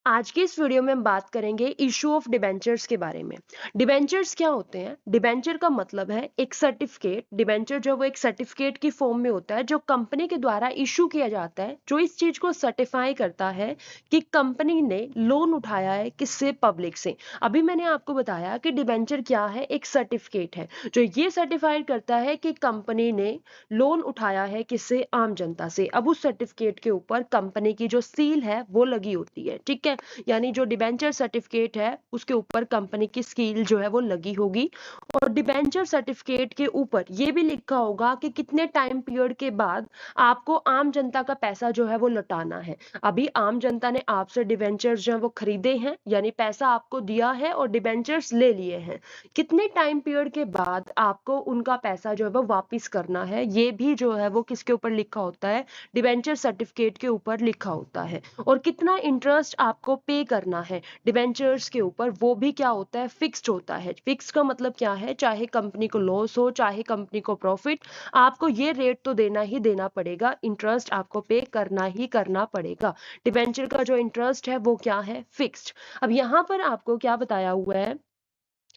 आज के इस वीडियो में हम बात करेंगे इशू ऑफ डिबेंचर्स के बारे में। डिबेंचर्स क्या होते हैं? डिबेंचर का मतलब है एक सर्टिफिकेट। डिबेंचर जो वो एक सर्टिफिकेट की फॉर्म में होता है जो कंपनी के द्वारा इशू किया जाता है, जो इस चीज को सर्टिफाई करता है कि कंपनी ने लोन उठाया है किससे? पब्लिक से। अभी मैंने आपको बताया कि डिबेंचर क्या है, एक सर्टिफिकेट है जो ये सर्टिफाई करता है कि कंपनी ने लोन उठाया है किससे? आम जनता से। अब उस सर्टिफिकेट के ऊपर कंपनी की जो सील है वो लगी होती है, ठीक है। यानी जो डिबेंचर सर्टिफिकेट है उसके ऊपर कंपनी की स्कील जो है वो लगी होगी। और डिबेंचर सर्टिफिकेट के ऊपर ये भी लिखा होगा कि कितने टाइम पीरियड के बाद आपको आम जनता का पैसा जो है वो लौटाना है। अभी आम जनता ने आपसे डिबेंचर्स जो है वो खरीदे हैं, यानी पैसा आपको दिया है और डिबेंचर्स ले लिए हैं। कितने टाइम पीरियड के बाद आपको उनका पैसा जो है वो वापिस करना है, ये भी जो है वो किसके ऊपर लिखा होता है? डिबेंचर सर्टिफिकेट के ऊपर लिखा होता है। और कितना इंटरेस्ट आपको पे करना है डिबेंचर्स के ऊपर, वो भी क्या होता है? फिक्स्ड होता है। फिक्स का मतलब क्या है? चाहे कंपनी को लॉस हो चाहे कंपनी को प्रॉफिट, आपको ये रेट तो देना ही देना पड़ेगा, इंटरेस्ट आपको पे करना ही करना पड़ेगा। डिबेंचर का जो इंटरेस्ट है वो क्या है? फिक्स्ड। अब यहाँ पर आपको क्या बताया हुआ है?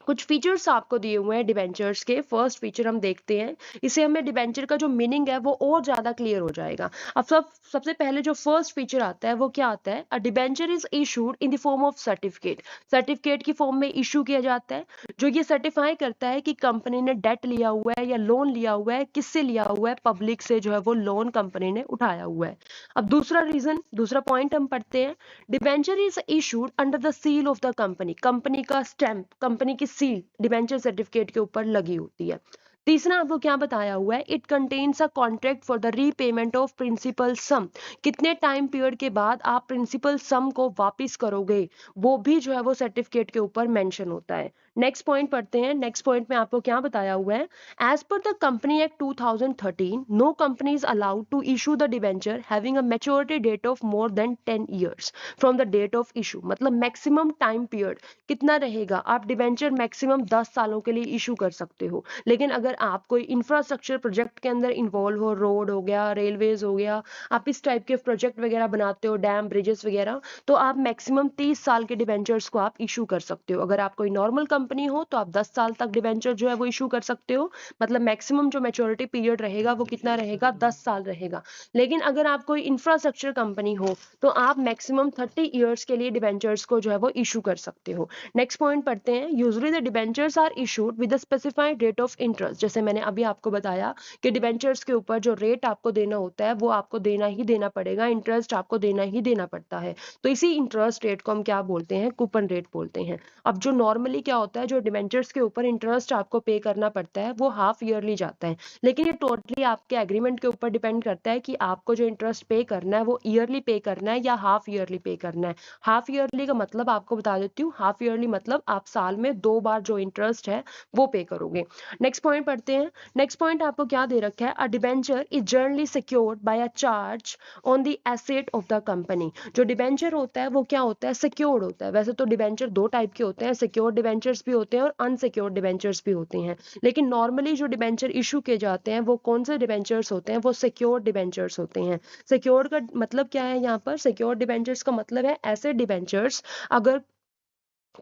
कुछ फीचर्स आपको दिए हुए हैं डिबेंचर्स के। फर्स्ट फीचर हम देखते हैं, इसे हमें डिबेंचर का जो मीनिंग है वो और ज्यादा क्लियर हो जाएगा। अब सबसे पहले जो फर्स्ट फीचर आता है वो क्या आता है? अ debenture is issued in the form of certificate. Certificate की फॉर्म में इशू किया जाता है जो ये सर्टिफाई करता है कि कंपनी ने डेट लिया हुआ है या लोन लिया हुआ है। किससे लिया हुआ है? पब्लिक से जो है वो लोन कंपनी ने उठाया हुआ है। अब दूसरा पॉइंट हम पढ़ते हैं। Debenture is issued under the seal of the company. Company का स्टैंप, कंपनी की सील डिबेंचर सर्टिफिकेट के ऊपर लगी होती है। तीसरा आपको क्या बताया हुआ है? It contains a contract for the repayment of principal sum. कितने टाइम पीरियड के बाद आप प्रिंसिपल सम को वापिस करोगे, वो भी जो है वो सर्टिफिकेट के ऊपर मेंशन होता है। नेक्स्ट पॉइंट पढ़ते हैं। नेक्स्ट पॉइंट में आपको क्या बताया हुआ है? As per the company act 2013, no company is allowed to issue the debenture having a maturity date of more than 10 years from the date of issue. मतलब मैक्सिमम टाइम पीरियड कितना रहेगा? आप डिबेंचर मैक्सिमम 10 सालों के लिए issue कर सकते हो। लेकिन अगर आप कोई इंफ्रास्ट्रक्चर प्रोजेक्ट के अंदर इन्वॉल्व हो, रोड हो गया, रेलवेज हो गया, आप इस टाइप के प्रोजेक्ट वगैरह बनाते हो, डैम ब्रिजेस वगैरह, तो आप मैक्सिमम 30 साल के डिबेंचर्स को आप इशू कर सकते हो। अगर आप कोई नॉर्मल कंपनी हो तो आप 10 साल तक डिबेंचर जो है वो इशू कर सकते हो। मतलब मैक्सिमम जो मैच्योरिटी पीरियड रहेगा वो कितना रहेगा? 10 साल रहेगा। लेकिन अगर आप कोई इंफ्रास्ट्रक्चर कंपनी हो तो आप मैक्सिमम 30 ईयर्स के लिए डिबेंचर्स को जो है वो इशू कर सकते हो। नेक्स्ट पॉइंट पढ़ते हैं। Usually the debentures are issued with a specified rate of interest. जैसे मैंने अभी आपको बताया कि डिबेंचर्स के ऊपर जो रेट आपको देना होता है वो आपको देना ही देना पड़ेगा, इंटरेस्ट आपको देना ही देना पड़ता है। तो इसी इंटरेस्ट रेट को हम क्या बोलते हैं? कूपन रेट बोलते हैं। अब जो नॉर्मली क्या होता है, जो डिबेंचर्स के ऊपर इंटरेस्ट आपको पे करना पड़ता है वो हाफ ईयरली जाता है। लेकिन ये टोटली आपके एग्रीमेंट के ऊपर डिपेंड करता है कि आपको जो इंटरेस्ट पे करना है वो ईयरली पे करना है या हाफ ईयरली पे करना है। हाफ ईयरली का मतलब आपको बता देती हूँ। हाफ ईयरली मतलब आप साल में 2 बार जो इंटरेस्ट है वो पे करोगे। नेक्स्ट पॉइंट पढ़ते हैं। नेक्स्ट पॉइंट आपको क्या दे रखा है? अ debenture is generally secured by a charge on the asset of the company. जो डिबेंचर होता है वो क्या होता है? सिक्योर्ड होता है। वैसे तो डिबेंचर दो टाइप के होते हैं, सिक्योर्ड डिबेंचर्स भी होते हैं और अनसिक्योर्ड डिबेंचर्स भी होते हैं। लेकिन नॉर्मली जो डिबेंचर इशू किए जाते हैं वो कौन से डिबेंचर्स होते हैं? वो सिक्योर्ड डिबेंचर्स होते हैं। सिक्योर्ड का मतलब क्या है? यहाँ पर सिक्योर्ड डिबेंचर्स का मतलब है ऐसे डिबेंचर्स, अगर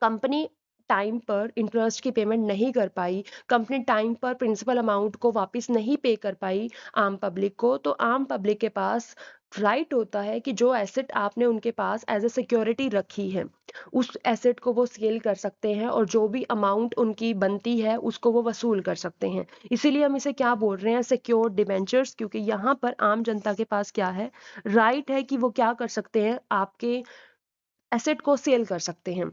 कंपनी टाइम पर इंटरेस्ट की पेमेंट नहीं कर पाई, कंपनी टाइम पर प्रिंसिपल अमाउंट को वापस नहीं पे कर पाई आम पब्लिक को, तो आम पब्लिक के पास राइट होता है कि जो एसेट आपने उनके पास एज ए सिक्योरिटी रखी है उस एसेट को वो सेल कर सकते हैं और जो भी अमाउंट उनकी बनती है उसको वो वसूल कर सकते हैं। इसीलिए हम इसे क्या बोल रहे हैं? Secured debentures. क्योंकि यहाँ पर आम जनता के पास क्या है? राइट है कि वो क्या कर सकते हैं? आपके एसेट को सेल कर सकते हैं।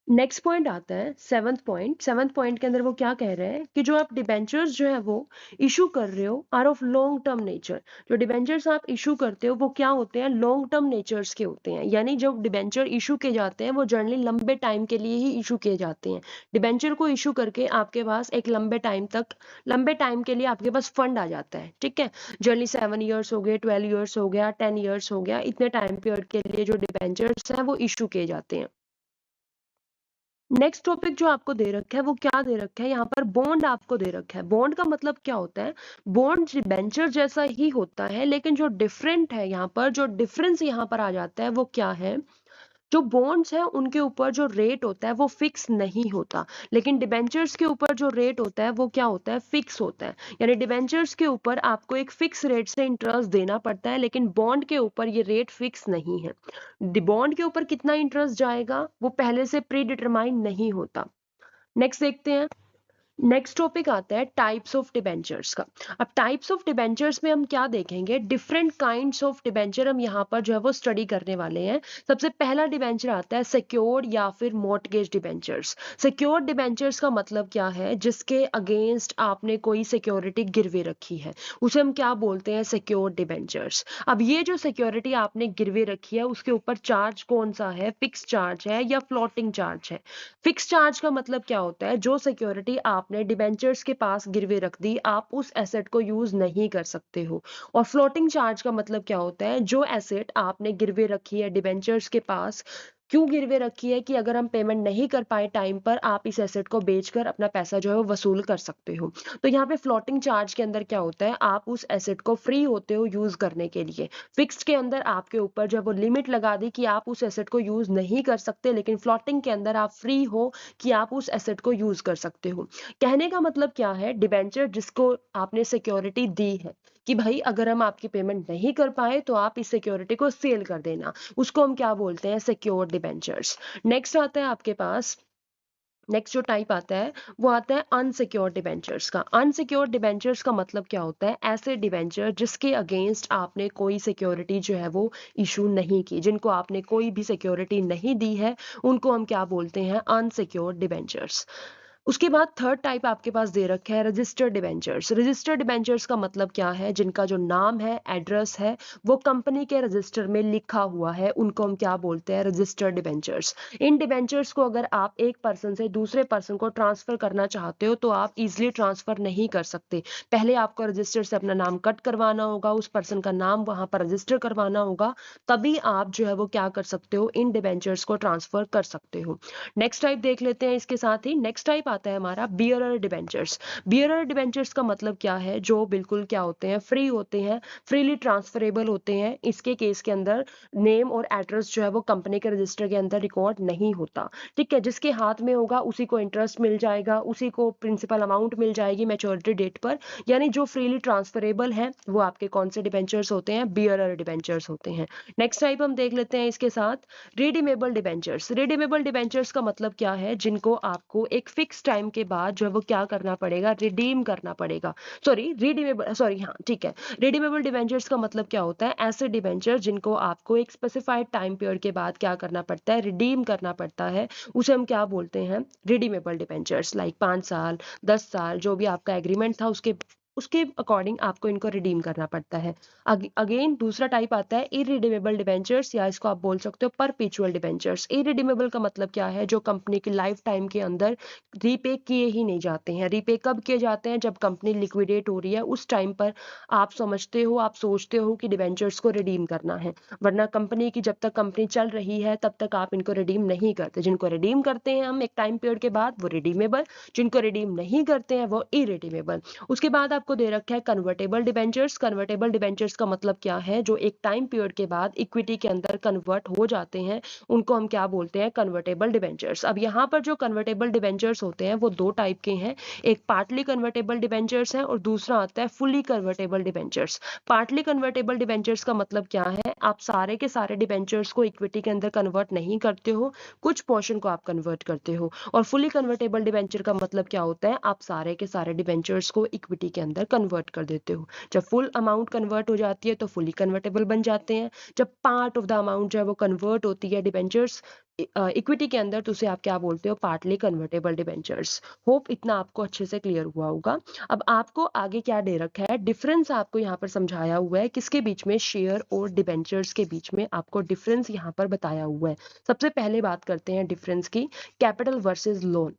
नेक्स्ट पॉइंट आता है सेवंथ पॉइंट के अंदर वो क्या कह रहे हैं कि जो आप डिबेंचर्स जो है वो इशू कर रहे हो are of long term nature. जो डिबेंचर्स आप इशू करते हो वो क्या होते हैं? लॉन्ग टर्म नेचर्स के होते हैं। यानी जब डिबेंचर इशू किए जाते हैं वो जनरली लंबे टाइम के लिए ही इशू किए जाते हैं। डिबेंचर को इशू करके आपके पास एक लंबे टाइम के लिए आपके पास फंड आ जाता है, ठीक है। जनरली 7 ईयर्स हो गए, 12 ईयर्स हो गया, 10 ईयर्स हो गया, इतने टाइम पीरियड के लिए जो डिबेंचर्स हैं वो इशू किए जाते हैं। नेक्स्ट टॉपिक जो आपको दे रखा है वो क्या दे रखा है, यहाँ पर बॉन्ड आपको दे रखा है। बॉन्ड का मतलब क्या होता है, बॉन्ड डिबेंचर जैसा ही होता है, लेकिन जो डिफरेंट है यहाँ पर, जो डिफरेंस यहाँ पर आ जाता है वो क्या है, जो बॉन्ड्स हैं उनके ऊपर जो रेट होता है वो फिक्स नहीं होता, लेकिन डिबेंचर्स के ऊपर जो रेट होता है वो क्या होता है, फिक्स होता है। यानी डिबेंचर्स के ऊपर आपको एक फिक्स रेट से इंटरेस्ट देना पड़ता है, लेकिन बॉन्ड के ऊपर ये रेट फिक्स नहीं है। बॉन्ड के ऊपर कितना इंटरेस्ट जाएगा वो पहले से प्री डिटरमाइन नहीं होता। नेक्स्ट देखते हैं। नेक्स्ट टॉपिक आता है टाइप्स ऑफ डिबेंचर्स का। अब टाइप्स ऑफ डिबेंचर्स में हम क्या देखेंगे, डिफरेंट काइंड्स ऑफ डिबेंचर हम यहाँ पर जो है वो स्टडी करने वाले हैं। सबसे पहला डिबेंचर आता है सिक्योर्ड या फिर मॉर्टगेज डिबेंचर्स। सिक्योर्ड डिबेंचर्स का मतलब क्या है, जिसके अगेंस्ट आपने कोई सिक्योरिटी गिरवी रखी है, उसे हम क्या बोलते हैं, सिक्योर्ड डिबेंचर्स। अब ये जो सिक्योरिटी आपने गिरवी रखी है उसके ऊपर चार्ज कौन सा है, फिक्स चार्ज है या फ्लोटिंग चार्ज है। फिक्स चार्ज का मतलब क्या होता है, जो सिक्योरिटी आपने डिबेंचर्स के पास गिरवे रख दी, आप उस एसेट को यूज नहीं कर सकते हो। और फ्लोटिंग चार्ज का मतलब क्या होता है, जो एसेट आपने गिरवे रखी है डिबेंचर्स के पास, क्यों गिरवे रखी है कि अगर हम पेमेंट नहीं कर पाए टाइम पर, आप इस एसेट को बेचकर अपना पैसा जो है वो वसूल कर सकते हो। तो यहाँ पे फ्लोटिंग चार्ज के अंदर क्या होता है, आप उस एसेट को फ्री होते हो यूज करने के लिए। फिक्स्ड के अंदर आपके ऊपर जो है वो लिमिट लगा दी कि आप उस एसेट को यूज नहीं कर सकते, लेकिन फ्लोटिंग के अंदर आप फ्री हो कि आप उस एसेट को यूज कर सकते हो। कहने का मतलब क्या है, डिबेंचर जिसको आपने सिक्योरिटी दी है कि भाई अगर हम आपकी पेमेंट नहीं कर पाए तो आप इस सिक्योरिटी को सेल कर देना, उसको हम क्या बोलते हैं, सिक्योर्ड डिबेंचर्स। नेक्स्ट आता है आपके पास, नेक्स्ट जो टाइप आता है वो आता है अनसिक्योर्ड डिबेंचर्स का। अनसिक्योर्ड डिबेंचर्स का मतलब क्या होता है, ऐसे डिबेंचर जिसके अगेंस्ट आपने कोई सिक्योरिटी जो है वो इशू नहीं की, जिनको आपने कोई भी सिक्योरिटी नहीं दी है, उनको हम क्या बोलते हैं, अनसिक्योर्ड डिबेंचर्स। उसके बाद थर्ड टाइप आपके पास दे रखा है रजिस्टर्ड डिबेंचर्स। रजिस्टर्ड डिबेंचर्स का मतलब क्या है, जिनका जो नाम है, एड्रेस है, वो कंपनी के रजिस्टर में लिखा हुआ है, उनको हम क्या बोलते हैं, रजिस्टर्ड डिबेंचर्स। इन डिबेंचर्स को अगर आप एक पर्सन से दूसरे पर्सन को ट्रांसफर करना चाहते हो तो आप इजिली ट्रांसफर नहीं कर सकते। पहले आपको रजिस्टर से अपना नाम कट करवाना होगा, उस पर्सन का नाम वहां पर रजिस्टर करवाना होगा, तभी आप जो है वो क्या कर सकते हो, इन डिबेंचर्स को ट्रांसफर कर सकते हो। नेक्स्ट टाइप देख लेते हैं इसके साथ ही। नेक्स्ट टाइप आता है हमारा बियरर डिबेंचर्स। बियरर डिबेंचर्स का मतलब क्या है, जो बिल्कुल क्या होते हैं, फ्री होते हैं, फ्रीली ट्रांसफरेबल होते हैं। इसके केस के अंदर नेम और एड्रेस जो है वो कंपनी के रजिस्टर के अंदर रिकॉर्ड नहीं होता। ठीक है, जिसके हाथ में होगा उसी को इंटरेस्ट मिल जाएगा, उसी को प्रिंसिपल अमाउंट मिल जाएगी मैच्योरिटी डेट पर। यानी जो फ्रीली ट्रांसफरेबल है वो आपके कौन से डिबेंचर्स होते हैं, बियरर डिबेंचर्स होते हैं। नेक्स्ट टाइप हम देख लेते हैं इसके साथ, रिडीमेबल डिबेंचर्स। रिडीमेबल डिबेंचर्स का मतलब क्या है, जिनको आपको एक फिक्स टाइम के बाद जो है वो क्या करना पड़ेगा, रिडीम करना पड़ेगा। सॉरी रिडीमेबल, सॉरी हाँ ठीक है। रिडीमेबल डिबेंचर्स का मतलब क्या होता है, ऐसे डिबेंचर जिनको आपको एक स्पेसिफाइड टाइम पीरियड के बाद क्या करना पड़ता है, रिडीम करना पड़ता है, उसे हम क्या बोलते हैं, रिडीमेबल डिबेंचर्स। लाइक 5 साल, 10 साल, जो भी आपका एग्रीमेंट था उसके उसके अकॉर्डिंग आपको इनको रिडीम करना पड़ता है। अगेन दूसरा टाइप आता है इरिडीमेबल डिबेंचर्स, या इसको आप बोल सकते हो परपेचुअल डिबेंचर्स। इरिडीमेबल का मतलब क्या है, जो कंपनी की लाइफ टाइम के अंदर रीपे किए ही नहीं जाते हैं। रीपे कब किए जाते हैं, जब कंपनी लिक्विडेट हो रही है, उस टाइम पर आप समझते हो, आप सोचते हो कि डिबेंचर्स को रिडीम करना है, वरना कंपनी की जब तक कंपनी चल रही है तब तक आप इनको रिडीम नहीं करते। जिनको रिडीम करते हैं हम एक टाइम पीरियड के बाद वो रिडीमेबल, जिनको रिडीम नहीं करते हैं वो इरिडीमेबल। उसके बाद आपको दे रखा है कन्वर्टेबल डिबेंचर्स। कन्वर्टेबल डिबेंचर्स का मतलब क्या है, जो एक टाइम पीरियड के बाद इक्विटी के अंदर कन्वर्ट हो जाते हैं, उनको हम क्या बोलते हैं, कन्वर्टेबल डिबेंचर्स। अब यहाँ पर जो कन्वर्टेबल डिबेंचर्स होते हैं वो दो टाइप के हैं, एक पार्टली कन्वर्टेबल डिबेंचर्स है और दूसरा आता है fully convertible debentures. Partly convertible debentures का मतलब क्या है, आप सारे के सारे डिबेंचर्स को इक्विटी के अंदर कन्वर्ट नहीं करते हो, कुछ पोर्शन को आप कन्वर्ट करते हो। और फुली कन्वर्टेबल डिबेंचर का मतलब क्या होता है, आप सारे के सारे डिबेंचर्स को इक्विटी के अंदर कन्वर्ट कर देते हो। जब फुल अमाउंट कन्वर्ट हो जाती है तो फुली कन्वर्टेबल बन जाते हैं। जब पार्ट ऑफ द अमाउंट जो है वो कन्वर्ट होती है डिबेंचर्स इक्विटी के अंदर, तो उसे आप क्या बोलते हो, पार्टली कन्वर्टेबल डिबेंचर्स। होप इतना आपको अच्छे से क्लियर हुआ होगा। अब आपको आगे क्या दे रखा है, डिफरेंस आपको यहाँ पर समझाया हुआ है, किसके बीच में, शेयर और डिबेंचर्स के बीच में आपको डिफरेंस यहाँ पर बताया हुआ है। सबसे पहले बात करते हैं डिफरेंस की, capital versus loan.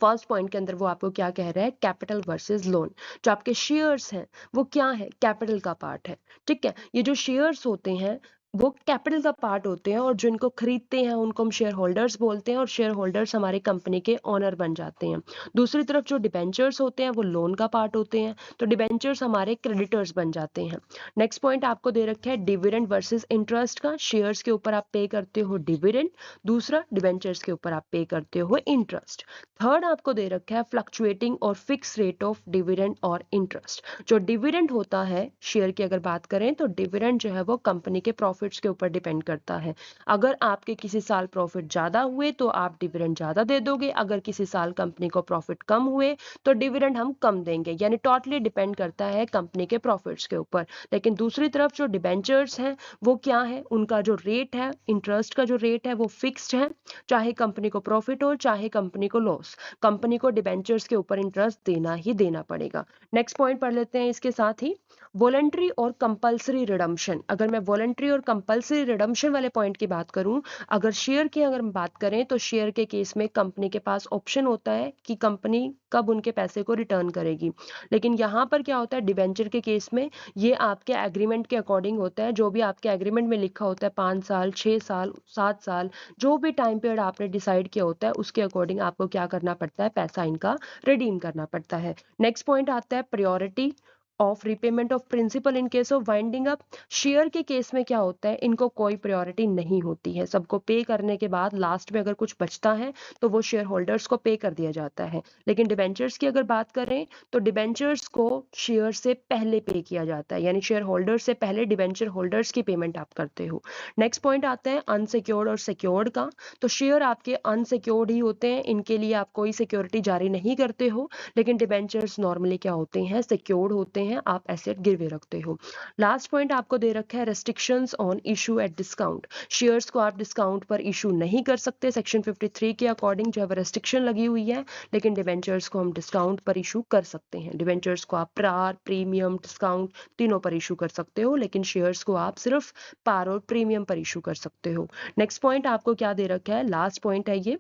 First point के अंदर वो आपको क्या कह रहा है, कैपिटल वर्सेस लोन। जो आपके शेयर्स हैं वो क्या है, कैपिटल का पार्ट है। ठीक है, ये जो शेयर्स होते हैं वो कैपिटल का पार्ट होते हैं और जिनको खरीदते हैं उनको हम शेयर होल्डर्स बोलते हैं और शेयर होल्डर्स हमारे कंपनी के ओनर बन जाते हैं। दूसरी तरफ जो डिबेंचर्स होते हैं वो लोन का पार्ट होते हैं, तो डिबेंचर्स हमारे क्रेडिटर्स बन जाते हैं। नेक्स्ट पॉइंट आपको दे रखा है डिविडेंड वर्सेस इंटरेस्ट का। शेयर्स के ऊपर आप पे करते हो डिविडेंड, दूसरा डिबेंचर्स के ऊपर आप पे करते हो इंटरेस्ट। थर्ड आपको दे रखा है फ्लक्चुएटिंग और फिक्स रेट ऑफ डिविडेंड और इंटरेस्ट। जो डिविडेंड होता है शेयर की अगर बात करें तो डिविडेंड जो है वो कंपनी के प्रॉफिट्स के ऊपर डिपेंड करता है। अगर आपके किसी साल प्रॉफिट ज्यादा हुए तो आप डिविडेंड ज्यादा दे दोगे, अगर किसी साल कंपनी को प्रॉफिट कम हुए तो डिविडेंड हम कम देंगे, यानी टोटली डिपेंड करता है कंपनी के प्रॉफिट्स के ऊपर। लेकिन दूसरी तरफ जो डिबेंचर्स हैं वो क्या है, उनका जो रेट है इंटरेस्ट का जो रेट है वो फिक्स्ड है, चाहे कंपनी को प्रॉफिट हो चाहे कंपनी को लॉस, कंपनी को डिबेंचर्स के ऊपर इंटरेस्ट देना ही देना पड़ेगा। नेक्स्ट पॉइंट पढ़ लेते हैं इसके साथ ही, वॉलंटरी और कंपल्सरी रिडम्पशन। अगर मैं वॉलंटरी और कंपल्सरी रिडम्पशन वाले पॉइंट की बात करूं, अगर शेयर की अगर हम बात करें तो शेयर के केस में कंपनी के पास ऑप्शन होता है कि कंपनी कब उनके पैसे को रिटर्न करेगी। लेकिन यहाँ पर क्या होता है डिबेंचर के केस में, ये आपके एग्रीमेंट के अकॉर्डिंग होता है, जो भी आपके एग्रीमेंट में लिखा होता है 5 साल 6 साल 7 साल, जो भी टाइम पीरियड आपने डिसाइड किया होता है उसके अकॉर्डिंग आपको क्या करना पड़ता है, पैसा इनका रिडीम करना पड़ता है। नेक्स्ट पॉइंट आता है priority of repayment of principal in case of winding up. Share के केस में क्या होता है, इनको कोई प्रायोरिटी नहीं होती है, सबको पे करने के बाद लास्ट में अगर कुछ बचता है तो वो शेयर होल्डर्स को पे कर दिया जाता है। लेकिन डिबेंचर्स की अगर बात करें तो डिबेंचर्स को शेयर से पहले पे किया जाता है, यानी शेयर होल्डर से पहले डिबेंचर होल्डर्स की पेमेंट आप करते हो। नेक्स्ट पॉइंट आता है अनसिक्योर्ड और सिक्योर्ड का। तो शेयर आपके अनसिक्योर्ड ही होते हैं, इनके लिए आप कोई सिक्योरिटी जारी नहीं करते हो, लेकिन डिबेंचर्स नॉर्मली क्या होते हैं, सिक्योर्ड होते हैं, आप एसेट गिरवे रखते हो। लास्ट पॉइंट आपको दे रखा है restrictions on issue at discount. Shares को आप डिस्काउंट पर इशू नहीं कर सकते, सेक्शन 53 के अकॉर्डिंग जो है रेस्ट्रिक्शन लगी हुई है, लेकिन डिबेंचर्स को हम डिस्काउंट पर इशू कर सकते हैं। डिबेंचर्स को आप प्रार प्रीमियम डिस्काउंट तीनों पर इशू कर सकते हो, लेकिन शेयर्स को आप सिर्फ पार और प्रीमियम पर इशू कर सकते हो। नेक्स्ट पॉइंट आपको क्या दे रखा है, लास्ट पॉइंट है ये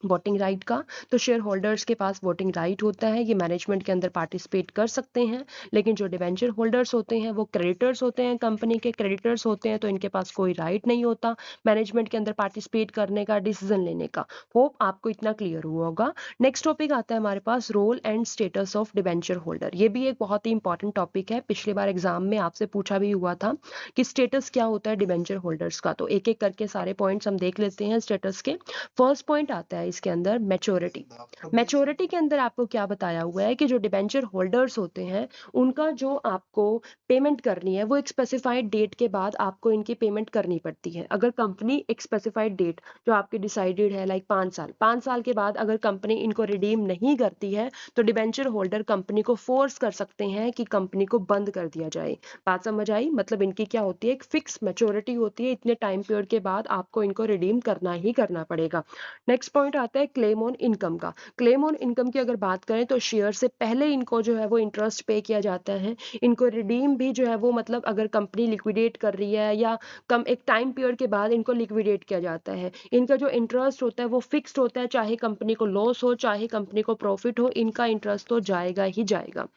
वोटिंग राइट का। तो शेयर होल्डर्स के पास वोटिंग राइट होता है, ये मैनेजमेंट के अंदर पार्टिसिपेट कर सकते हैं। लेकिन जो डिबेंचर होल्डर्स होते हैं वो क्रेडिटर्स होते हैं, कंपनी के क्रेडिटर्स होते हैं, तो इनके पास कोई राइट नहीं होता मैनेजमेंट के अंदर पार्टिसिपेट करने का, डिसीजन लेने का। होप आपको इतना क्लियर हुआ होगा। नेक्स्ट टॉपिक आता है हमारे पास role and status of debenture holder. ये भी एक बहुत ही इंपॉर्टेंट टॉपिक है, पिछली बार एग्जाम में आपसे पूछा भी हुआ था कि स्टेटस क्या होता है डिबेंचर होल्डर्स का। तो एक एक करके सारे पॉइंट्स हम देख लेते हैं स्टेटस के। फर्स्ट पॉइंट आता है इसके अंदर मैच्योरिटी। मैच्योरिटी के अंदर आपको क्या बताया हुआ है कि जो डिबेंचर होल्डर्स होते हैं उनका जो आपको पेमेंट करनी है वो एक स्पेसिफाइड डेट के बाद आपको इनकी पेमेंट करनी पड़ती है। अगर कंपनी एक स्पेसिफाइड डेट जो आपकी डिसाइडेड है लाइक 5 साल, 5 साल के बाद अगर कंपनी इनको रिडीम नहीं करती है तो डिबेंचर होल्डर कंपनी को फोर्स कर सकते हैं कि कंपनी को बंद कर दिया जाए। बात समझ आई, मतलब इनकी क्या होती है, एक फिक्स मैच्योरिटी होती है, इतने टाइम पीरियड के बाद आपको इनको रिडीम करना ही करना पड़ेगा। नेक्स्ट पॉइंट आता है क्लेम ऑन इनकम का। क्लेम ऑन इनकम की अगर बात करें तो शेयर से पहले इनको जो है वो इंटरेस्ट पे किया जाता है, इनको रिडीम भी जो है वो मतलब अगर कंपनी लिक्विडेट कर रही है या कम एक टाइम पीरियड के बाद इनको लिक्विडेट किया जाता है। इनका जो इंटरेस्ट होता है वो फिक्स्ड होता है, चाहे कंपनी को लॉस हो चाहे कंपनी को प्रॉफिट हो, इनका इंटरेस्ट तो जाएगा ही जाएगा।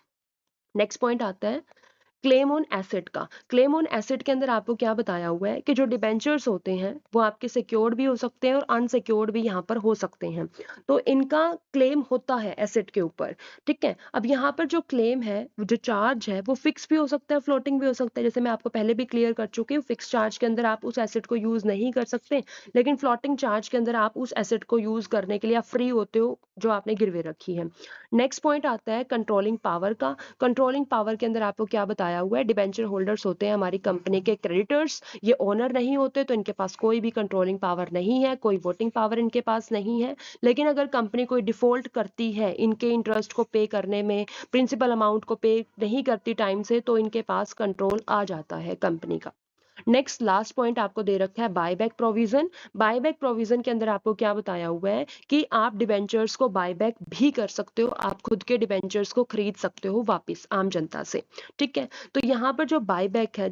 नेक्स्ट पॉइंट आता है क्लेम ऑन एसेट का। क्लेम ऑन एसेट के अंदर आपको क्या बताया हुआ है कि जो डिबेंचर्स होते हैं वो आपके सिक्योर्ड भी हो सकते हैं और अनसिक्योर्ड भी यहाँ पर हो सकते हैं, तो इनका क्लेम होता है एसेट के ऊपर। ठीक है, अब यहाँ पर जो क्लेम है जो चार्ज है वो फिक्स भी हो सकता है फ्लोटिंग भी हो सकता है, जैसे मैं आपको पहले भी क्लियर कर चुकी हूँ, फिक्स चार्ज के अंदर आप उस एसेट को यूज नहीं कर सकते, लेकिन फ्लोटिंग चार्ज के अंदर आप उस एसेट को यूज करने के लिए आप फ्री होते हो जो आपने गिरवे रखी है। नेक्स्ट पॉइंट आता है कंट्रोलिंग पावर का। कंट्रोलिंग पावर के अंदर आपको क्या बताया हुआ है, डिबेंचर होल्डर्स होते हैं हमारी कंपनी के क्रेडिटर्स, ये ओनर नहीं होते तो इनके पास कोई भी कंट्रोलिंग पावर नहीं है, कोई वोटिंग पावर इनके पास नहीं है। लेकिन अगर कंपनी कोई डिफॉल्ट करती है इनके इंटरेस्ट को पे करने में, प्रिंसिपल अमाउंट को पे नहीं करती टाइम से, तो इनके पास कंट्रोल आ जाता है कंपनी का। नेक्स्ट लास्ट पॉइंट आपको दे रखा है बायबैक प्रोविजन। बायबैक प्रोविजन के अंदर आपको क्या बताया हुआ है कि आप डिबेंचर्स को बायबैक भी कर सकते हो, आप खुद के डिबेंचर्स को खरीद सकते हो वापस आम जनता से। ठीक है, तो यहाँ पर जो बायबैक है